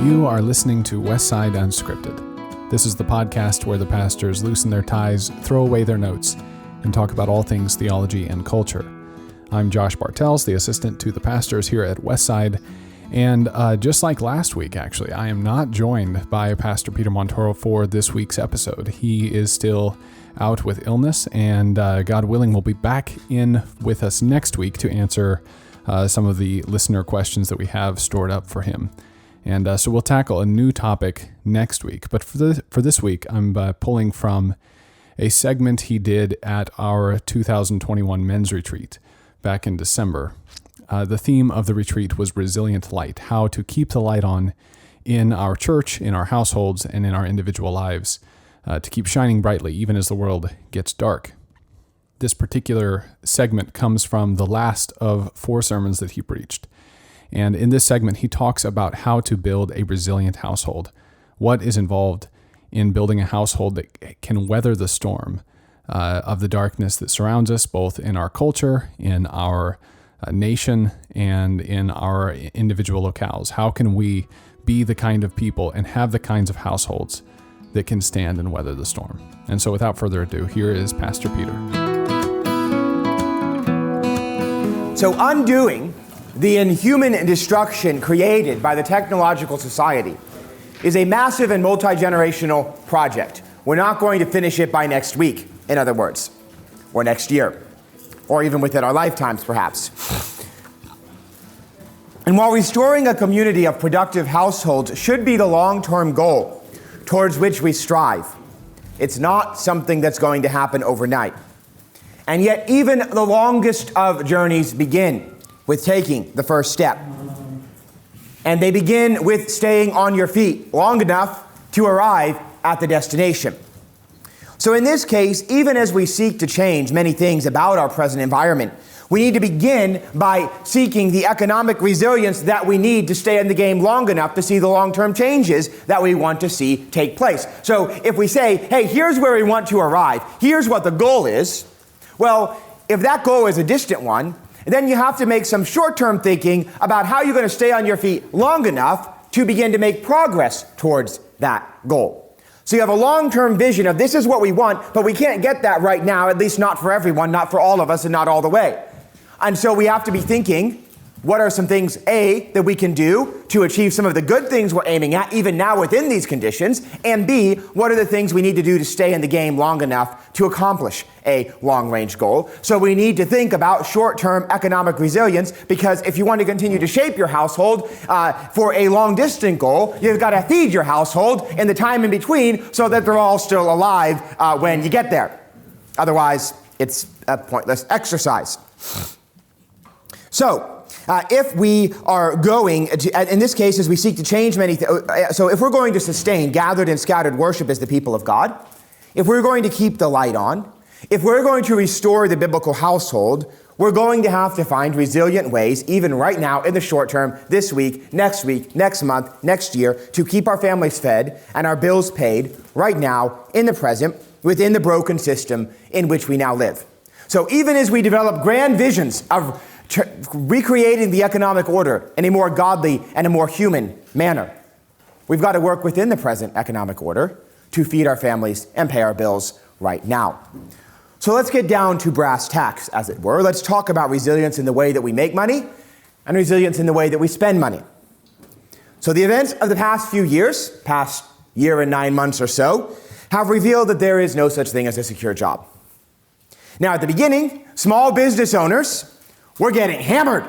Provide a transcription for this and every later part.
You are listening to Westside Unscripted. This is the podcast where the pastors loosen their ties, throw away their notes, and talk about all things theology and culture. I'm Josh Bartels, the assistant to the pastors here at Westside, and just like last week, actually, I am not joined by Pastor Peter Montoro for this week's episode. He is still out with illness, and God willing, will be back in with us next week to answer some of the listener questions that we have stored up for him. And so we'll tackle a new topic next week. But for this week, I'm pulling from a segment he did at our 2021 men's retreat back in December. The theme of the retreat was resilient light, how to keep the light on in our church, in our households, and in our individual lives, to keep shining brightly even as the world gets dark. This particular segment comes from the last of 4 sermons that he preached. And in this segment, he talks about how to build a resilient household. What is involved in building a household that can weather the storm of the darkness that surrounds us, both in our culture, in our nation, and in our individual locales. How can we be the kind of people and have the kinds of households that can stand and weather the storm? And so without further ado, here is Pastor Peter. So undoing the inhuman destruction created by the technological society is a massive and multi-generational project. We're not going to finish it by next week, in other words, or next year, or even within our lifetimes, perhaps. And while restoring a community of productive households should be the long-term goal towards which we strive, it's not something that's going to happen overnight. And yet, even the longest of journeys begin with taking the first step. And they begin with staying on your feet long enough to arrive at the destination. So in this case, even as we seek to change many things about our present environment, we need to begin by seeking the economic resilience that we need to stay in the game long enough to see the long-term changes that we want to see take place. So if we say, hey, here's where we want to arrive, here's what the goal is, well, if that goal is a distant one, then you have to make some short-term thinking about how you're going to stay on your feet long enough to begin to make progress towards that goal. So you have a long-term vision of this is what we want, but we can't get that right now, at least not for everyone, not for all of us, and not all the way. And so we have to be thinking, what are some things, A, that we can do to achieve some of the good things we're aiming at, even now within these conditions, and B, what are the things we need to do to stay in the game long enough to accomplish a long-range goal? So we need to think about short-term economic resilience, because if you want to continue to shape your household for a long-distance goal, you've got to feed your household in the time in between so that they're all still alive when you get there. Otherwise, it's a pointless exercise. So, if we are going to, in this case, as we seek to change many things, so if we're going to sustain gathered and scattered worship as the people of God, if we're going to keep the light on, if we're going to restore the biblical household, we're going to have to find resilient ways, even right now in the short term, this week, next month, next year, to keep our families fed and our bills paid right now, in the present, within the broken system in which we now live. So even as we develop grand visions of recreating the economic order in a more godly and a more human manner, we've got to work within the present economic order to feed our families and pay our bills right now. So let's get down to brass tacks, as it were. Let's talk about resilience in the way that we make money and resilience in the way that we spend money. So the events of the past few years, past year and 9 months or so, have revealed that there is no such thing as a secure job. Now, at the beginning, small business owners were getting hammered.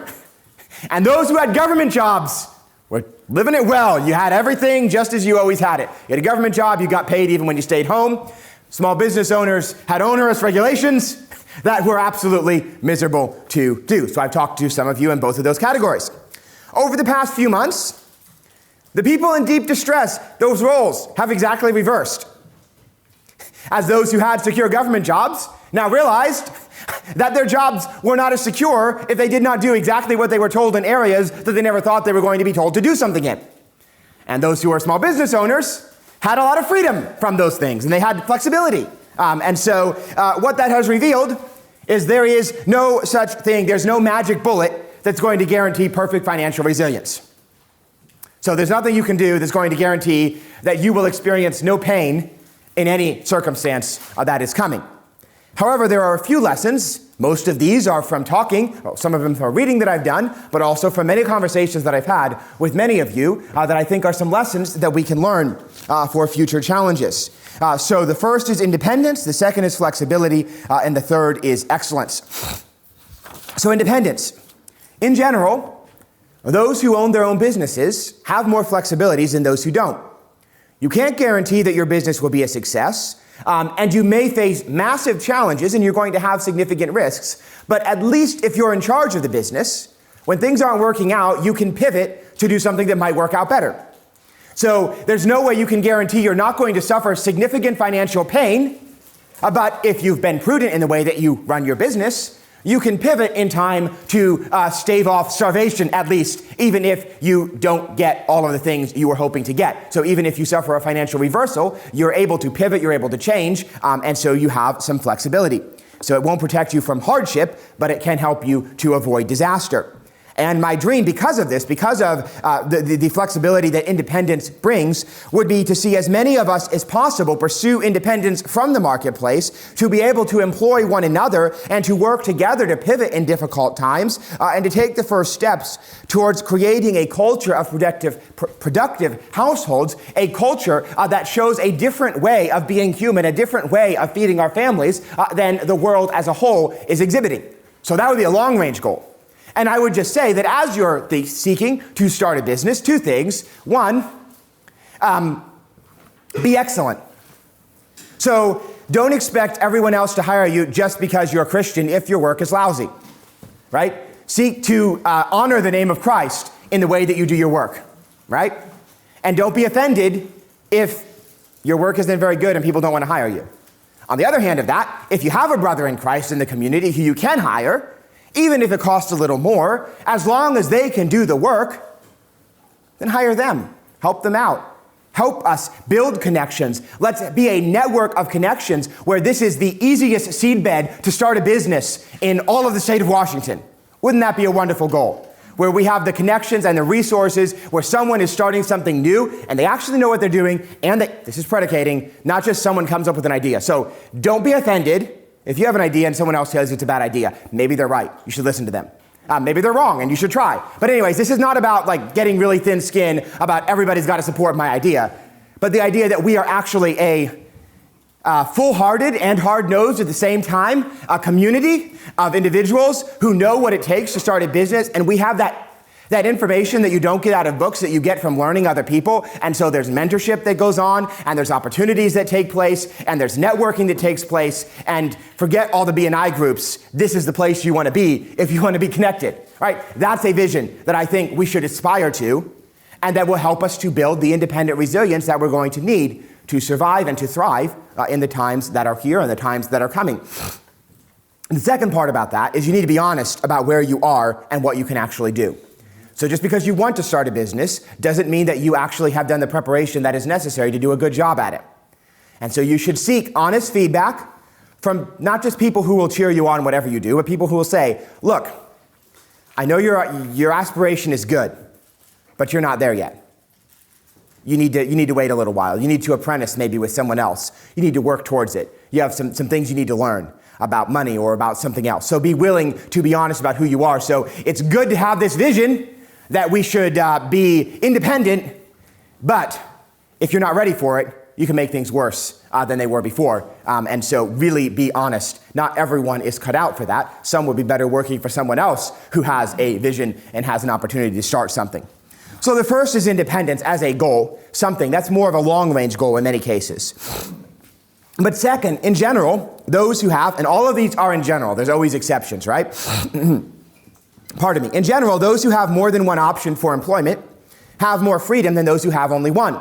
And those who had government jobs were living it well. You had everything just as you always had it. You had a government job, you got paid even when you stayed home. Small business owners had onerous regulations that were absolutely miserable to do. So I've talked to some of you in both of those categories. Over the past few months, the people in deep distress, those roles have exactly reversed. As those who had secure government jobs now realized that their jobs were not as secure if they did not do exactly what they were told in areas that they never thought they were going to be told to do something in. And those who are small business owners had a lot of freedom from those things, and they had flexibility. And so what that has revealed is there is no such thing, there's no magic bullet that's going to guarantee perfect financial resilience. So there's nothing you can do that's going to guarantee that you will experience no pain in any circumstance that is coming. However, there are a few lessons. Most of these are from talking, some of them from reading that I've done, but also from many conversations that I've had with many of you that I think are some lessons that we can learn for future challenges. So the first is independence, the second is flexibility, and the third is excellence. So independence. In general, those who own their own businesses have more flexibilities than those who don't. You can't guarantee that your business will be a success, and you may face massive challenges and you're going to have significant risks, but at least if you're in charge of the business, when things aren't working out, you can pivot to do something that might work out better. So there's no way you can guarantee you're not going to suffer significant financial pain, but if you've been prudent in the way that you run your business, you can pivot in time to stave off starvation, at least, even if you don't get all of the things you were hoping to get. So even if you suffer a financial reversal, you're able to pivot, you're able to change, and so you have some flexibility. So it won't protect you from hardship, but it can help you to avoid disaster. And my dream, because of this, because of the flexibility that independence brings, would be to see as many of us as possible pursue independence from the marketplace, to be able to employ one another and to work together to pivot in difficult times, and to take the first steps towards creating a culture of productive households, a culture that shows a different way of being human, a different way of feeding our families than the world as a whole is exhibiting. So that would be a long-range goal. And I would just say that as you're seeking to start a business, two things. One, be excellent. So don't expect everyone else to hire you just because you're a Christian if your work is lousy, right? Seek to honor the name of Christ in the way that you do your work, right? And don't be offended if your work isn't very good and people don't want to hire you. On the other hand of that, if you have a brother in Christ in the community who you can hire, even if it costs a little more, as long as they can do the work, then hire them, help them out. Help us build connections. Let's be a network of connections where this is the easiest seedbed to start a business in all of the state of Washington. Wouldn't that be a wonderful goal? Where we have the connections and the resources, where someone is starting something new and they actually know what they're doing, and this is predicating, not just someone comes up with an idea. So don't be offended if you have an idea and someone else tells you it's a bad idea. Maybe they're right. You should listen to them. Maybe they're wrong and you should try. But anyways, this is not about like getting really thin skin about everybody's got to support my idea, but the idea that we are actually a full-hearted and hard-nosed at the same time, a community of individuals who know what it takes to start a business, and we have that information that you don't get out of books, that you get from learning other people. And so there's mentorship that goes on, and there's opportunities that take place, and there's networking that takes place. And forget all the B&I groups. This is the place you want to be if you want to be connected, right? That's a vision that I think we should aspire to, and that will help us to build the independent resilience that we're going to need to survive and to thrive in the times that are here and the times that are coming. And the second part about that is you need to be honest about where you are and what you can actually do. So just because you want to start a business doesn't mean that you actually have done the preparation that is necessary to do a good job at it. And so you should seek honest feedback from not just people who will cheer you on whatever you do, but people who will say, look, I know your aspiration is good, but you're not there yet. You need to wait a little while. You need to apprentice maybe with someone else. You need to work towards it. You have some things you need to learn about money or about something else. So be willing to be honest about who you are. So it's good to have this vision that we should be independent, but if you're not ready for it, you can make things worse than they were before. And so really be honest. Not everyone is cut out for that. Some would be better working for someone else who has a vision and has an opportunity to start something. So the first is independence as a goal, something that's more of a long-range goal in many cases. But second, in general, those who have, and all of these are in general, there's always exceptions, right? Pardon me. In general, those who have more than one option for employment have more freedom than those who have only one.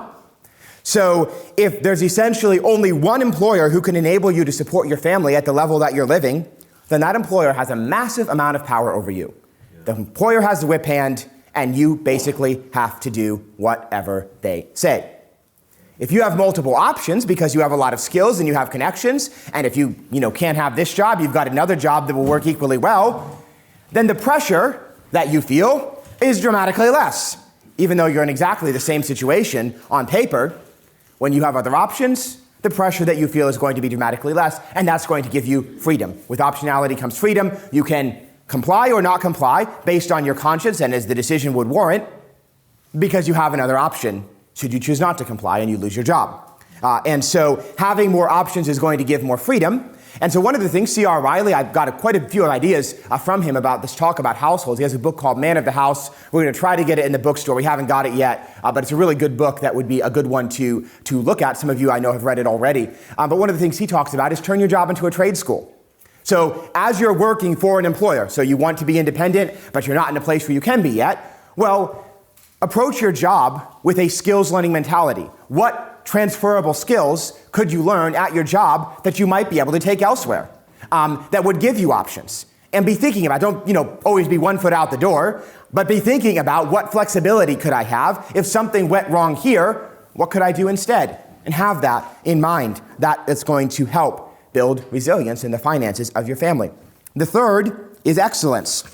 So if there's essentially only one employer who can enable you to support your family at the level that you're living, then that employer has a massive amount of power over you. The employer has the whip hand, and you basically have to do whatever they say. If you have multiple options because you have a lot of skills and you have connections, and if you can't have this job, you've got another job that will work equally well, then the pressure that you feel is dramatically less. even though you're in exactly the same situation on paper, when you have other options, the pressure that you feel is going to be dramatically less, and that's going to give you freedom. With optionality comes freedom. You can comply or not comply based on your conscience and as the decision would warrant, because you have another option should you choose not to comply and you lose your job. And so having more options is going to give more freedom. And so one of the things, C.R. Riley, I've got quite a few ideas from him about this talk about households. He has a book called Man of the House. We're going to try to get it in the bookstore. We haven't got it yet, but it's a really good book that would be a good one to look at. Some of you I know have read it already. But one of the things he talks about is turn your job into a trade school. So as you're working for an employer, so you want to be independent, but you're not in a place where you can be yet, well, approach your job with a skills learning mentality. What transferable skills could you learn at your job that you might be able to take elsewhere, that would give you options? And be thinking about, don't always be 1 foot out the door, but be thinking about what flexibility could I have? If something went wrong here, what could I do instead? And have that in mind. That's going to help build resilience in the finances of your family. The third is excellence.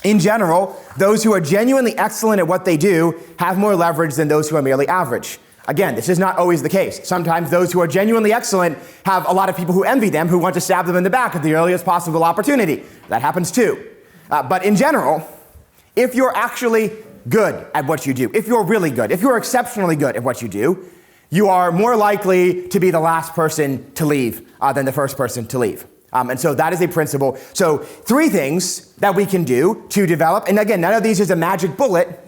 In general, those who are genuinely excellent at what they do have more leverage than those who are merely average. Again, this is not always the case. Sometimes those who are genuinely excellent have a lot of people who envy them, who want to stab them in the back at the earliest possible opportunity. That happens too. But in general, if you're actually good at what you do, if you're really good, if you're exceptionally good at what you do, you are more likely to be the last person to leave than the first person to leave. And so that is a principle. So 3 things that we can do to develop, and again, none of these is a magic bullet,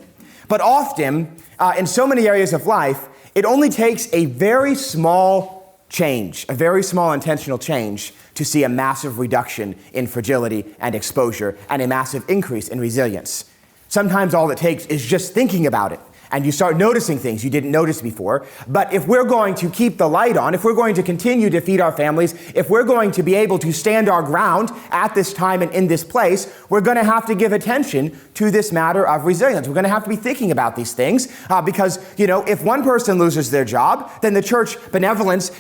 but often in so many areas of life, it only takes a very small change, a very small intentional change to see a massive reduction in fragility and exposure and a massive increase in resilience. Sometimes all it takes is just thinking about it, and you start noticing things you didn't notice before. But if we're going to keep the light on, if we're going to continue to feed our families, if we're going to be able to stand our ground at this time and in this place, we're going to have to give attention to this matter of resilience. We're going to have to be thinking about these things because, if one person loses their job, then the church benevolence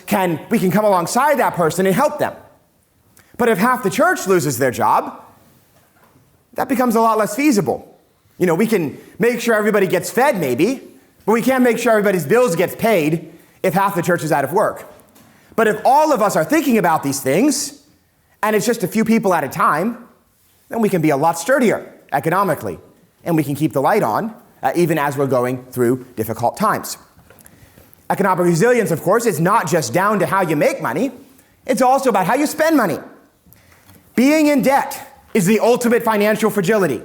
we can come alongside that person and help them. But if half the church loses their job, that becomes a lot less feasible. We can make sure everybody gets fed maybe, but we can't make sure everybody's bills gets paid if half the church is out of work. But if all of us are thinking about these things, and it's just a few people at a time, then we can be a lot sturdier economically, and we can keep the light on even as we're going through difficult times. Economic resilience, of course, is not just down to how you make money, it's also about how you spend money. Being in debt is the ultimate financial fragility.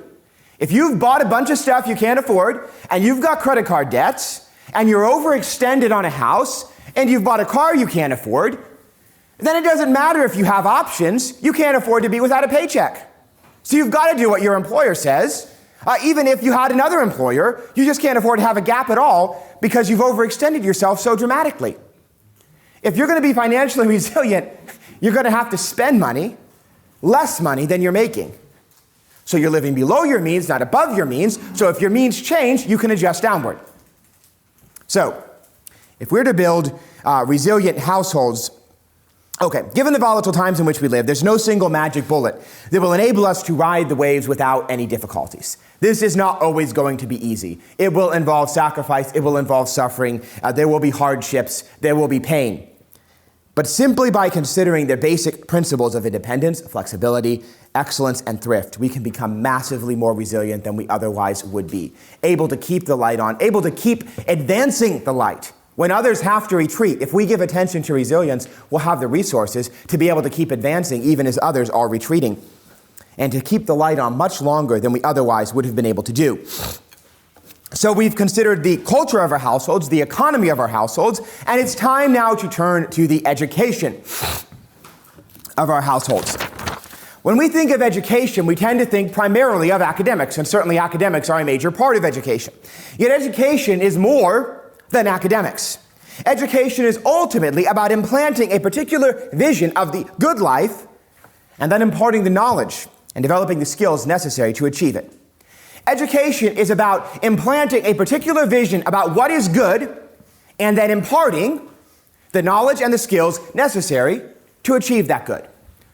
If you've bought a bunch of stuff you can't afford, and you've got credit card debts, and you're overextended on a house, and you've bought a car you can't afford, then it doesn't matter if you have options. You can't afford to be without a paycheck. So you've got to do what your employer says. Even if you had another employer, you just can't afford to have a gap at all because you've overextended yourself so dramatically. If you're going to be financially resilient, you're going to have to spend less money than you're making. So you're living below your means, not above your means. So if your means change, you can adjust downward. So if we're to build resilient households, given the volatile times in which we live, there's no single magic bullet that will enable us to ride the waves without any difficulties. This is not always going to be easy. It will involve sacrifice. It will involve suffering. There will be hardships. There will be pain. But simply by considering the basic principles of independence, flexibility, excellence, and thrift, we can become massively more resilient than we otherwise would be. Able to keep the light on, able to keep advancing the light. When others have to retreat, if we give attention to resilience, we'll have the resources to be able to keep advancing even as others are retreating, and to keep the light on much longer than we otherwise would have been able to do. So we've considered the culture of our households, the economy of our households, and it's time now to turn to the education of our households. When we think of education, we tend to think primarily of academics, and certainly academics are a major part of education. Yet education is more than academics. Education is ultimately about implanting a particular vision of the good life and then imparting the knowledge and developing the skills necessary to achieve it. Education is about implanting a particular vision about what is good and then imparting the knowledge and the skills necessary to achieve that good.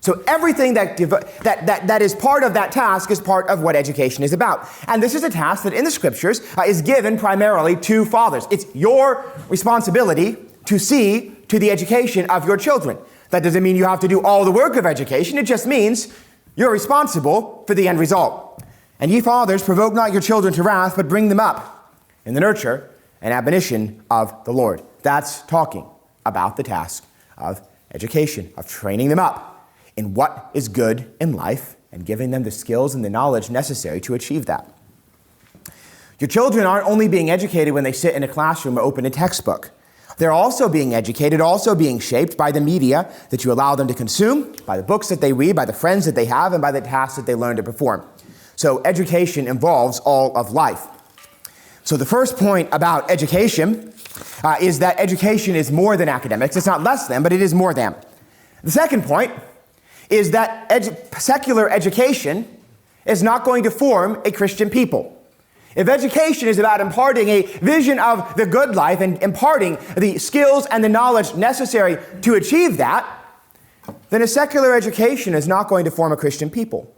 So everything that is part of that task is part of what education is about. And this is a task that in the scriptures is given primarily to fathers. It's your responsibility to see to the education of your children. That doesn't mean you have to do all the work of education. It just means you're responsible for the end result. And ye fathers, provoke not your children to wrath, but bring them up in the nurture and admonition of the Lord. That's talking about the task of education, of training them up in what is good in life and giving them the skills and the knowledge necessary to achieve that. Your children aren't only being educated when they sit in a classroom or open a textbook. They're also being educated, also being shaped by the media that you allow them to consume, by the books that they read, by the friends that they have, and by the tasks that they learn to perform. So education involves all of life. So the first point about education is that education is more than academics. It's not less than, but it is more than. The second point is that secular education is not going to form a Christian people. If education is about imparting a vision of the good life and imparting the skills and the knowledge necessary to achieve that, then a secular education is not going to form a Christian people.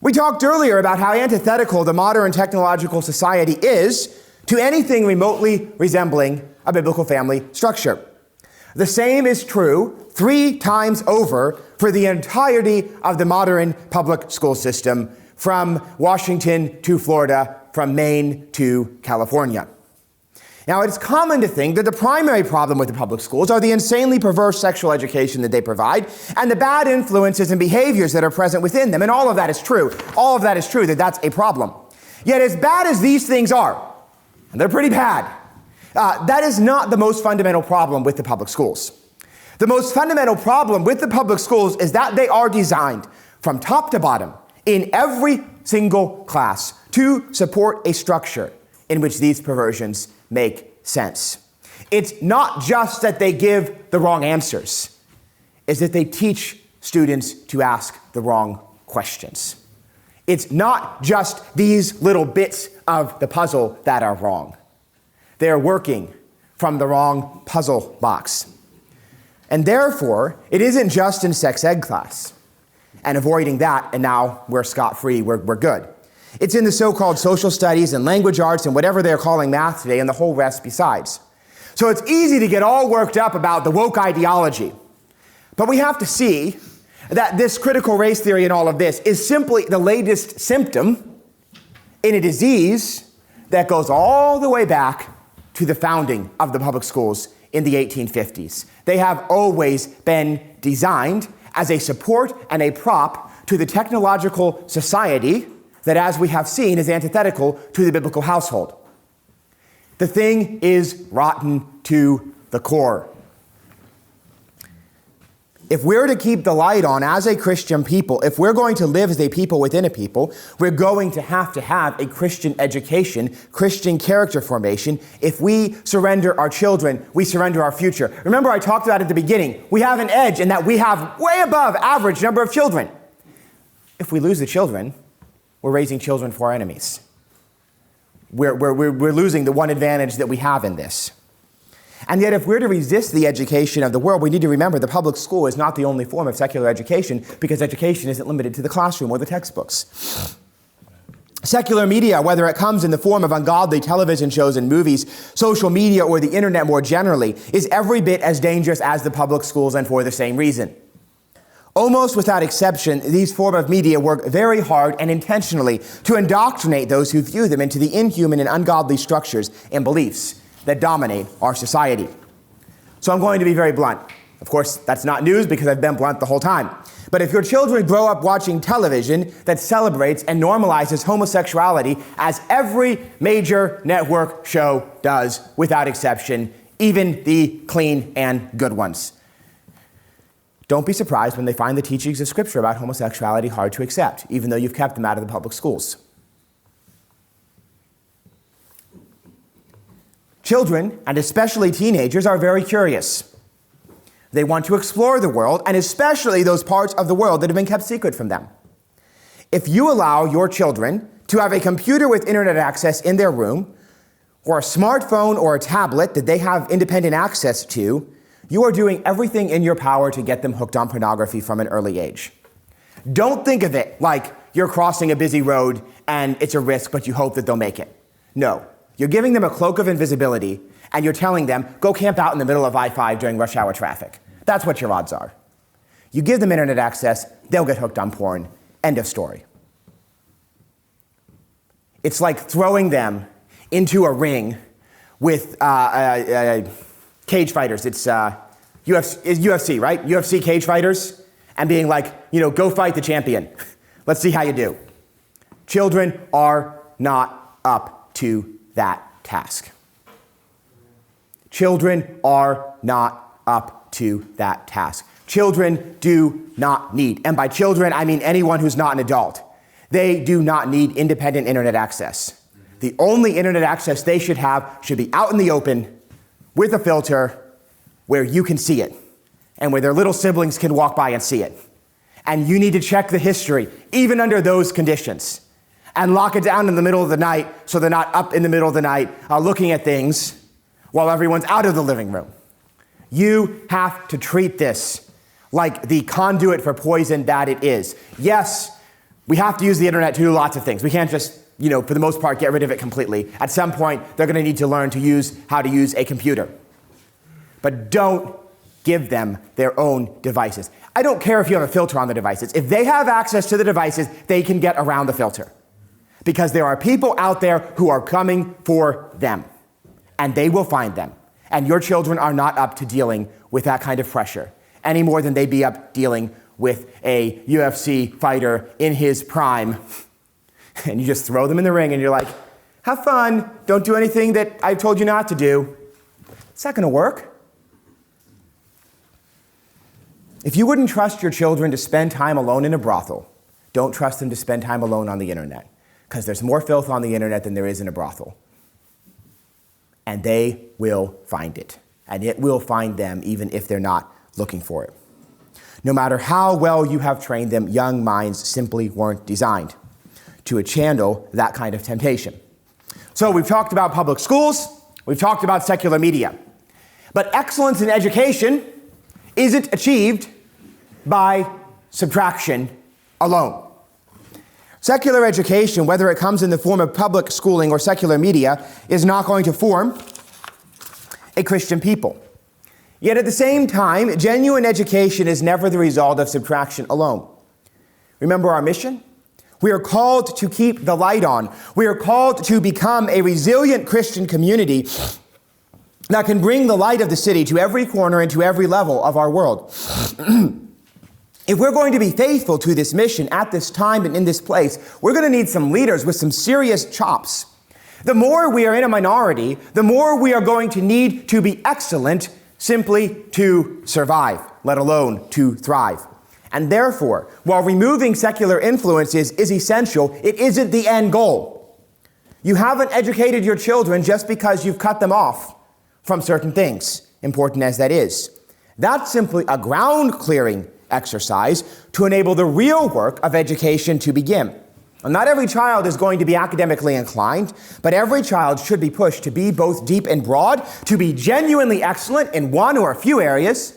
We talked earlier about how antithetical the modern technological society is to anything remotely resembling a biblical family structure. The same is true 3 times over for the entirety of the modern public school system, from Washington to Florida, from Maine to California. Now, it's common to think that the primary problem with the public schools are the insanely perverse sexual education that they provide and the bad influences and behaviors that are present within them. And all of that is true. All of that is true, that's a problem. Yet as bad as these things are, and they're pretty bad, that is not the most fundamental problem with the public schools. The most fundamental problem with the public schools is that they are designed from top to bottom in every single class to support a structure in which these perversions make sense. It's not just that they give the wrong answers, it's that they teach students to ask the wrong questions. It's not just these little bits of the puzzle that are wrong. They're working from the wrong puzzle box. And therefore, it isn't just in sex ed class and avoiding that, and now we're scot-free, we're good. It's in the so-called social studies and language arts and whatever they're calling math today and the whole rest besides. So it's easy to get all worked up about the woke ideology. But we have to see that this critical race theory and all of this is simply the latest symptom in a disease that goes all the way back to the founding of the public schools in the 1850s. They have always been designed as a support and a prop to the technological society that, as we have seen, is antithetical to the biblical household. The thing is rotten to the core. If we're to keep the light on as a Christian people, if we're going to live as a people within a people, we're going to have a Christian education, Christian character formation. If we surrender our children, we surrender our future. Remember, I talked about at the beginning, we have an edge in that we have way above average number of children. If we lose the children, we're raising children for our enemies. We're losing the one advantage that we have in this. And yet, if we're to resist the education of the world, we need to remember the public school is not the only form of secular education, because education isn't limited to the classroom or the textbooks. Secular media, whether it comes in the form of ungodly television shows and movies, social media, or the internet more generally, is every bit as dangerous as the public schools, and for the same reason. Almost without exception, these forms of media work very hard and intentionally to indoctrinate those who view them into the inhuman and ungodly structures and beliefs that dominate our society. So I'm going to be very blunt. Of course, that's not news because I've been blunt the whole time. But if your children grow up watching television that celebrates and normalizes homosexuality, as every major network show does, without exception, even the clean and good ones, don't be surprised when they find the teachings of Scripture about homosexuality hard to accept, even though you've kept them out of the public schools. Children, and especially teenagers, are very curious. They want to explore the world, and especially those parts of the world that have been kept secret from them. If you allow your children to have a computer with internet access in their room, or a smartphone or a tablet that they have independent access to, You are doing everything in your power to get them hooked on pornography from an early age. Don't think of it like you're crossing a busy road and it's a risk, but you hope that they'll make it. No, you're giving them a cloak of invisibility and you're telling them, go camp out in the middle of I-5 during rush hour traffic. That's what your odds are. You give them internet access, they'll get hooked on porn. End of story. It's like throwing them into a ring with cage fighters. It's UFC, right? UFC cage fighters, and being like, go fight the champion. Let's see how you do. Children are not up to that task. Children are not up to that task. Children do not need, and by children, I mean anyone who's not an adult, they do not need independent internet access. The only internet access they should have should be out in the open with a filter where you can see it and where their little siblings can walk by and see it. And you need to check the history, even under those conditions, and lock it down in the middle of the night so they're not up in the middle of the night looking at things while everyone's out of the living room. You have to treat this like the conduit for poison that it is. Yes, we have to use the internet to do lots of things. We can't just, for the most part, get rid of it completely. At some point, they're going to need to learn how to use a computer. But don't give them their own devices. I don't care if you have a filter on the devices. If they have access to the devices, they can get around the filter. Because there are people out there who are coming for them. And they will find them. And your children are not up to dealing with that kind of pressure any more than they'd be up dealing with a UFC fighter in his prime. And you just throw them in the ring and you're like, have fun. Don't do anything that I've told you not to do. It's not going to work. If you wouldn't trust your children to spend time alone in a brothel, don't trust them to spend time alone on the internet, because there's more filth on the internet than there is in a brothel. And they will find it. And it will find them even if they're not looking for it. No matter how well you have trained them, young minds simply weren't designed to channel that kind of temptation. So we've talked about public schools, we've talked about secular media. But excellence in education isn't achieved by subtraction alone. Secular education, whether it comes in the form of public schooling or secular media, is not going to form a Christian people. Yet at the same time, genuine education is never the result of subtraction alone. Remember our mission? We are called to keep the light on. We are called to become a resilient Christian community that can bring the light of the city to every corner and to every level of our world. If we're going to be faithful to this mission at this time and in this place, we're going to need some leaders with some serious chops. The more we are in a minority, the more we are going to need to be excellent simply to survive, let alone to thrive. And therefore, while removing secular influences is essential, it isn't the end goal. You haven't educated your children just because you've cut them off from certain things, important as that is. That's simply a ground-clearing exercise to enable the real work of education to begin. And not every child is going to be academically inclined, but every child should be pushed to be both deep and broad, to be genuinely excellent in one or a few areas,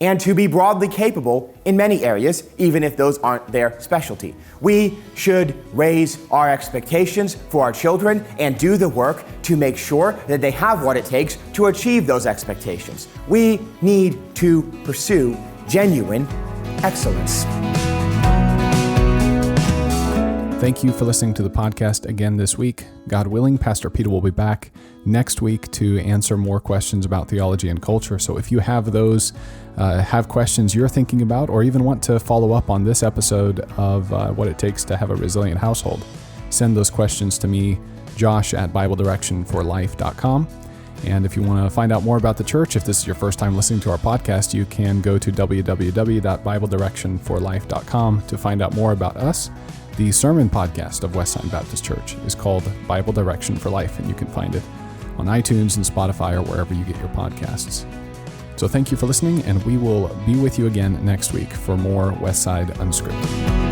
and to be broadly capable in many areas, even if those aren't their specialty. We should raise our expectations for our children and do the work to make sure that they have what it takes to achieve those expectations. We need to pursue genuine excellence. Thank you for listening to the podcast again this week. God willing, Pastor Peter will be back next week to answer more questions about theology and culture. So if you have those, have questions you're thinking about, or even want to follow up on this episode of what it takes to have a resilient household, send those questions to me, Josh at BibleDirectionForLife.com. And if you want to find out more about the church, if this is your first time listening to our podcast, you can go to www.BibleDirectionForLife.com to find out more about us. The sermon podcast of Westside Baptist Church is called Bible Direction for Life, and you can find it on iTunes and Spotify or wherever you get your podcasts. So thank you for listening, and we will be with you again next week for more Westside Unscripted.